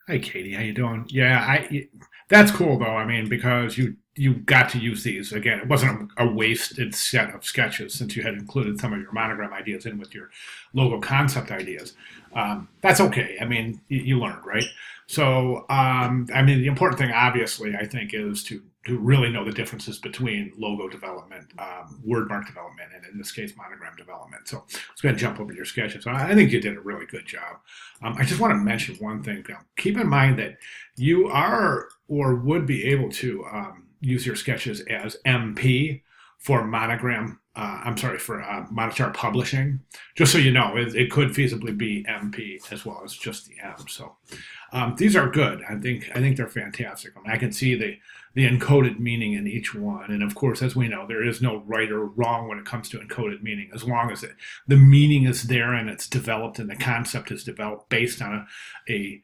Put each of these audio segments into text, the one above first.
Hi, Katie. How you doing? Yeah, that's cool though. I mean, because you got to use these again. It wasn't a wasted set of sketches since you had included some of your monogram ideas in with your logo concept ideas. That's okay. I mean, you learned, right? So, I mean, the important thing, obviously, I think, is to really know the differences between logo development, word mark development, and in this case, monogram development. So, let's go ahead and jump over your sketches. I think you did a really good job. I just want to mention one thing. Keep in mind that you are or would be able to use your sketches as MP for monogram. I'm sorry for Monochart Publishing. Just so you know, it could feasibly be MP as well as just the M. So these are good. I think they're fantastic. I mean, I can see the encoded meaning in each one, and of course, as we know, there is no right or wrong when it comes to encoded meaning, as long as the meaning is there and it's developed and the concept is developed based on a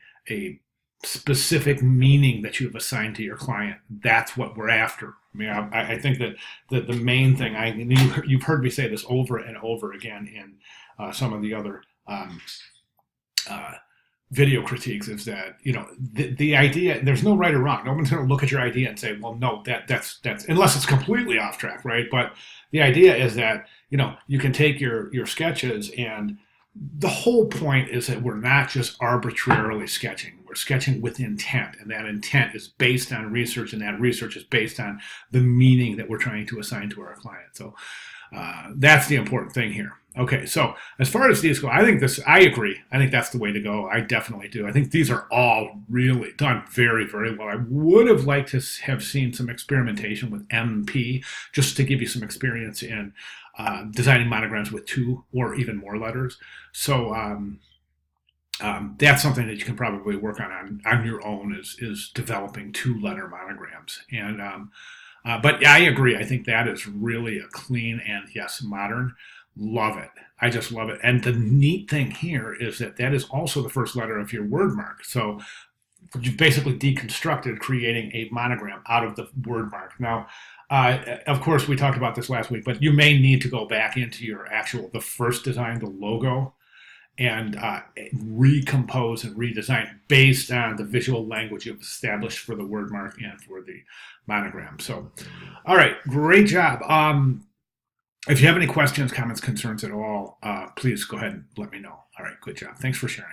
specific meaning that you've assigned to your client. That's what we're after. I mean, I think that the main thing you've heard me say this over and over again in some of the other uh, video critiques is that the idea, there's no right or wrong. No one's going to look at your idea and say, well, no, that's unless it's completely off track, right? But the idea is that you can take your sketches, and the whole point is that we're not just arbitrarily sketching. We're sketching with intent, and that intent is based on research, and that research is based on the meaning that we're trying to assign to our client. So that's the important thing here. Okay, so as far as these go, I agree. I think that's the way to go. I definitely do. I think these are all really done very, very well. I would have liked to have seen some experimentation with MP just to give you some experience in designing monograms with two or even more letters. So that's something that you can probably work on your own is developing two letter monograms. And but I agree. I think that is really a clean and yes, modern. Love it. I just love it. And the neat thing here is that that is also the first letter of your word mark. So you've basically deconstructed creating a monogram out of the word mark. Now, of course, we talked about this last week, but you may need to go back into the first design, the logo, and recompose and redesign based on the visual language you've established for the word mark and for the monogram. So, all right, great job. If you have any questions, comments, concerns at all, please go ahead and let me know. All right, good job. Thanks for sharing.